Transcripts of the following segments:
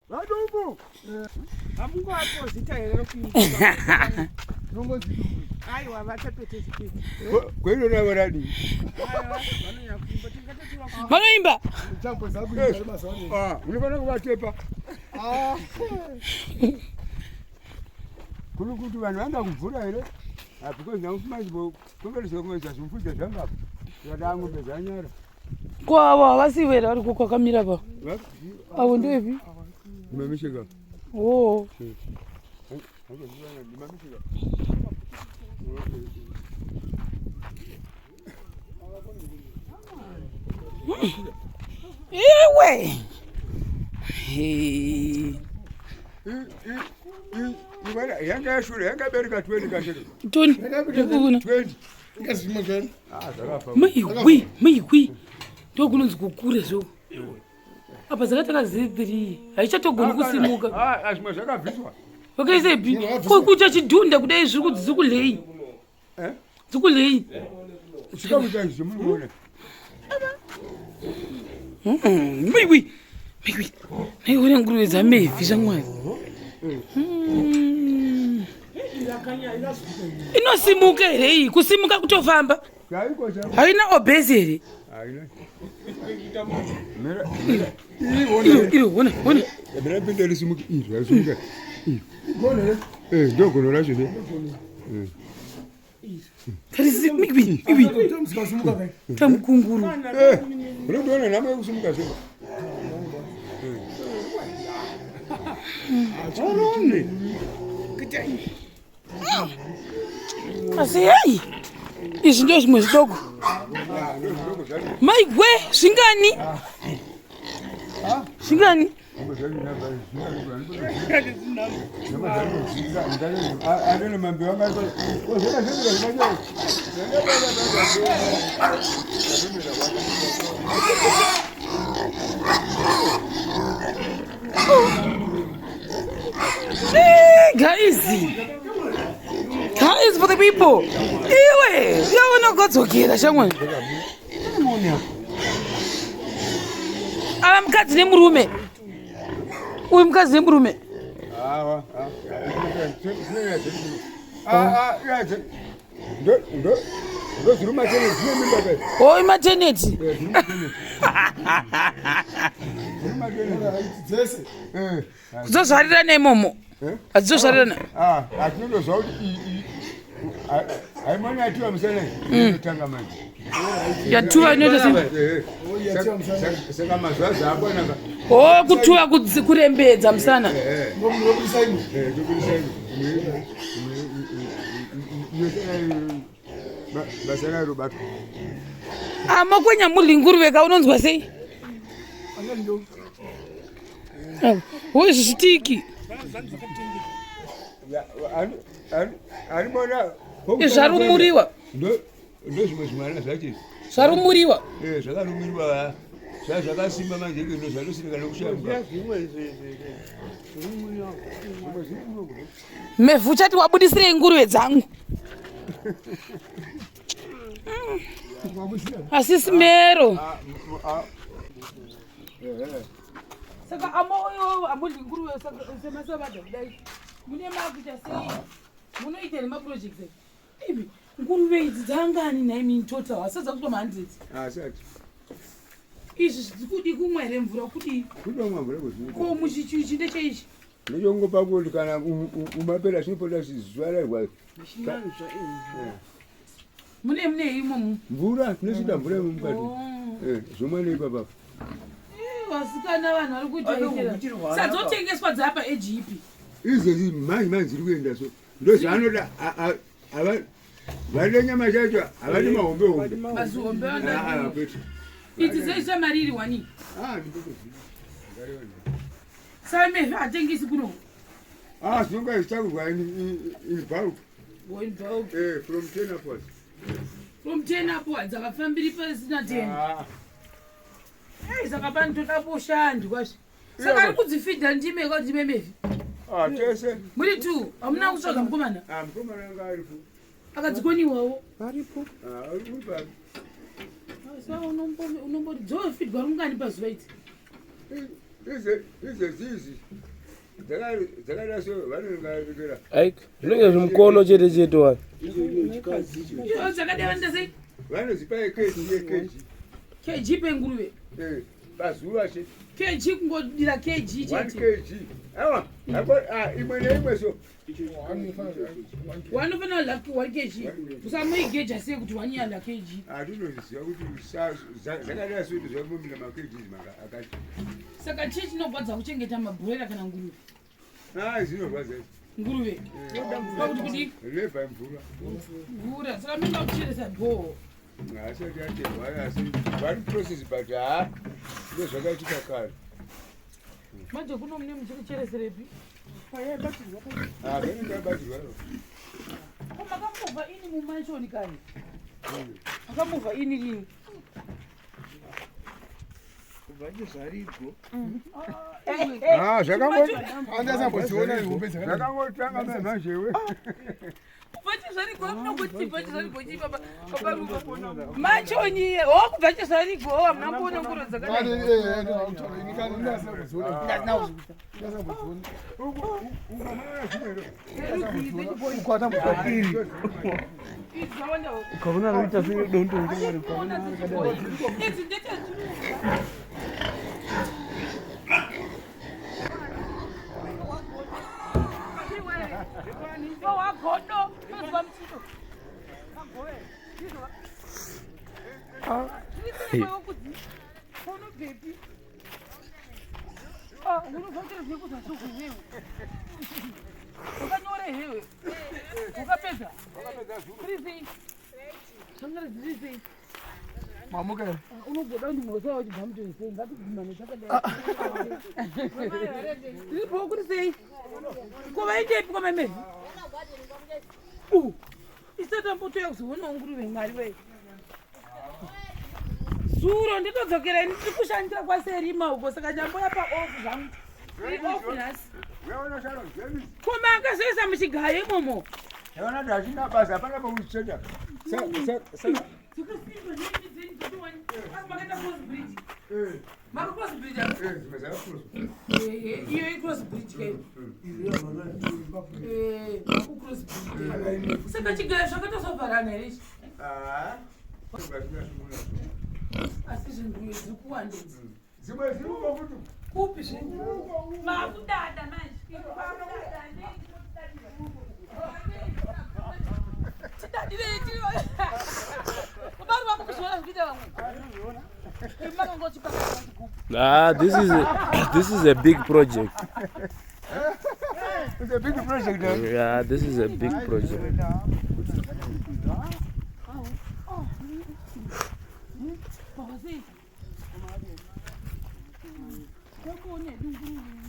VaDumbu. Amungu hapo zitaelero kuingia. Nongo zidu. Aiwa vatapete chipini. Kwelo na waradi. Aiwa vanoya kuimba tingatatiwa. Vanoimba. Champo sabu ni masoni. Unifana kuvatepa. Kuno kuti vanhu vanga kuvhura here. Because nakumazivo kungalisa kumeza zvimfuta zvangapo. Yadangu bezanyara. Kwava vasivera vari kwakamira pa. Avo ndevi? Ndimamishika. Oh. Ndimamishika. Iwe. Yanga yashura yanga bereka 20 kashiri. Toni. Ndikuna. 20. Ikazima zvani. Zvakafa. Maiwi. Ndokunonzi kukure zvo. Apa zakataka Z3 haichatogoni kusimuka. Zvimwe zvakabviswa. Wakaisepi? Kucha chidhunda kudai zviri kuti dzikulei. Dzikulei. Chikamuita izvo munoona. Maiwi. Naiona nguruve dzaMevhi zvaMwari. Inosimuka here iyi? Kusimuka kutofamba? Haina obese here? Haina. Iro, ona. Mira pinda lisimuka iri, yasimuka. Gone. Ndogono racho ne. Karisi Maiwi. Tamkunguru. Unoona nama yekusimuka zvema. Asi hai. Izvi ndo zvimwe zvidoko. Maigwe zvingani? Zvingani? Guys, for the people. Iwe, yaona kodzokera shamwe. Ava mukadzi nemurume. Uyu mukadzi nemurume. Oh, maternity. Kuzozvarira neimomo. Adzozvarira. Atinondozva kuti haimoni yatiwa musana inotanga manje. Yatuwa inoita saka mazuva zvaakwanaka. Oh, kutuwa kurembedza musana. Basa raro batwa. Makwenya mudli nguruve kaunonzwa sei? Uye zvitiki. Animona Zvarumuriwa. ndozvimwe zvimwana zvacho. Zvarumuriwa. Zvakarumiriwa. Zvakasimba manje ndo zvanosirika nokushamba. Mevhi uchati wabudisirei nguruve dzangu? Asi simero. Saka amoyo amudli nguruve semasabada kudai. Mune makuita sei? Munoita nemaprojects ibi nguruve idzi dzangani naimi total asadza kutoma 100. Asati. Izvi zvikudi kumwa here mvura kuti kudomwa mvura kuzvino. Ko muchichuchi ndecheichi. Ndinongopa kuti kana umapera zvinopota zuva rarwa. Mune imo mvura tinosvika mvura yemukati. Zvomwa neipapa. Vasikana vanhu vari kuitaitira. Sadzotengeswa dzapa eGP. Izvezvi manje ziri kuenda so. Ndozvaanoda vane nyama chacho havani mahombe. Mazihombe vana. Idzi dzeisa mariri wani. SaMevhi atengisi kuno. Zvinonga zvichakurwa in bulk. In bulk. From 10 upwards. From 10 upwards akafambiri pasina 10. Saka pano toda poshandi kwazvo. Saka ari kudzifidha ndime kwadzime Mevhi. Tese. Muri tu, hamuna kutsvaga mukomana? Mukomana anga aripo. Akadzikoniwawo? Aripo. Aripo. Saka unomboti dzofidwa rungani pazuva idzi? Izi. Dzakada so vanongavikira. Aik, zvinenge zvimukono chete chete wani. Iyo dzakadawanda sei? Vanozipa keji. Keji penguruve. Pazuva chete. Keji kungodira keji chete. 1 kg. Awa, imwe neimwe so. Wanofana laki 1 kg. Usamuigeja sei kuti wanyanda kg. Atinoziva kuti zvakadai so kuti zvamumira makeji akati. Saka chii chinogwadza kuchengeta mabhoera kana nguruve? Zvinorwadza. Nguruve. Pakuti kudi? Rebva mvura. Mvura. Saka minoda kucheresa bhoho. Asati atemhara asi vari process but ndozvakaitika kare. Manje kuno mune muchirichereserepi? Payabatirwa. Vanenge vabatirwa. Makamubva ini mumashoni kani? Makamubva ini lini? Zvarigo. Zvakangotanga memhazhewe. Bachizvariko munongoti bachizvariko chi baba Ruva machoni kubva chizvariko hamuna kuona ngoro Suro nditodzokera ndiri kushandira kwaserima uko saka ndamboya paofu zvangu ofu nhasi koma akazoisa muchigayo imomo Yaona kuti hachina basa hapana pakucheka. Saka chigayo zvakatozobvarana here ichi asi zvinhu zviri kuwandidza Dzimwe ziri kumafutu. kupi zvinhu maakudada manje This is a big project. It's a big project. Yeah, this is a big project.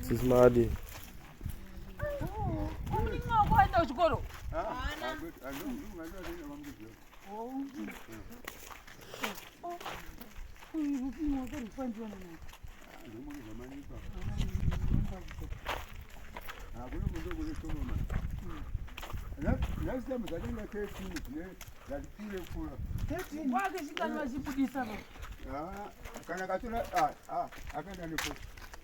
This is Madi. Next time I think I take you that feel full. Kana katula akanda nipo.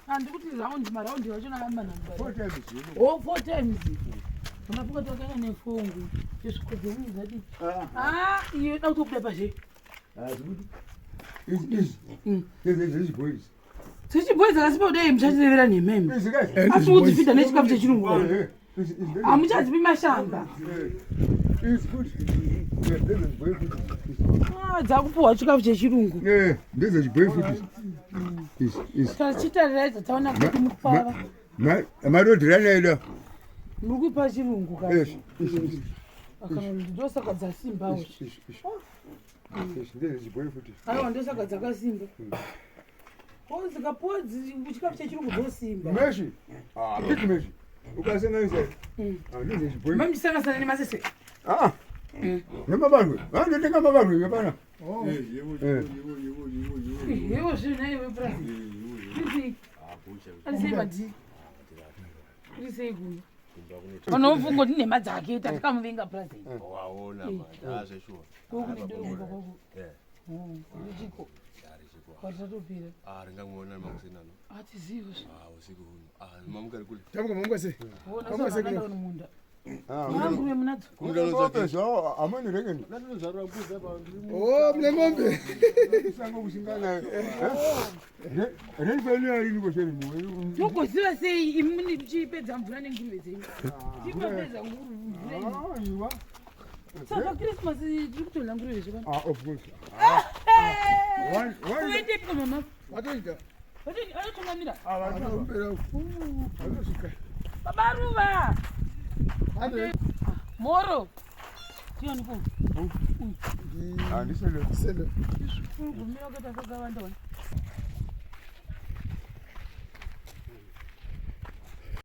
Andikuti round maraundi wachona hamba namba. 4 times. 4 times. Unapoka tokana nefungu. Yesikudzeni zati. Iyo dautokuda pashe. Is boys. Sisi boys akasipa udai mchachirevera nememe. Asi kuti fita nechikafu chechirungu. Amuchadzipi mashamba. It's good. Dzakupuwa chikafu chechirungu. This is boy food. Tachitarira taona kuti mukupara. Marodhirana ida. Mukupa chirungu kazi. Ndosaka dzasimba wo. This is boy food. Aiwa ndosaka dzakasimba. Zikapuwa chikafu chechirungu dzosimba. Meshi. Big meshi. Ukasenganisa. This is boy. Mambisangasana nemasese. Nemabarwe. Ndotenga mabarwe yapana. Yewo zvinayo brother. Sisi. Asema di. Sisi kuno. Unofunga kuti nemadzake tatikamuvenga brother. Waona man. Sure. Kokune ndorombo koko. Ndichiko. Kwatatopira. Ringangona makusenano. Atizivi. Usiku huno. Mamukari kule. Tamuka mamukase. Ona sasa ndio munda. Nguruve mnadzo. Kumudanoza amani regeni. Oh, mne ng'ombe. Sango kushingana. Rengeni ari ni kosheni ni. Tokoziva sei imuni chipedza mvura nenguruve dzenyu. Chipedza nguruve. Iwa. Saka Christmas tiri kutorla nguruve zvakana. Of course. Uende pika mama. Watoita. Vatini anotungamira. Vanombera. Vanosvika. Baba Ruva. Ande. Moro. Tiani ko. Andisele. Sele. Gumira kata kakawanda wana.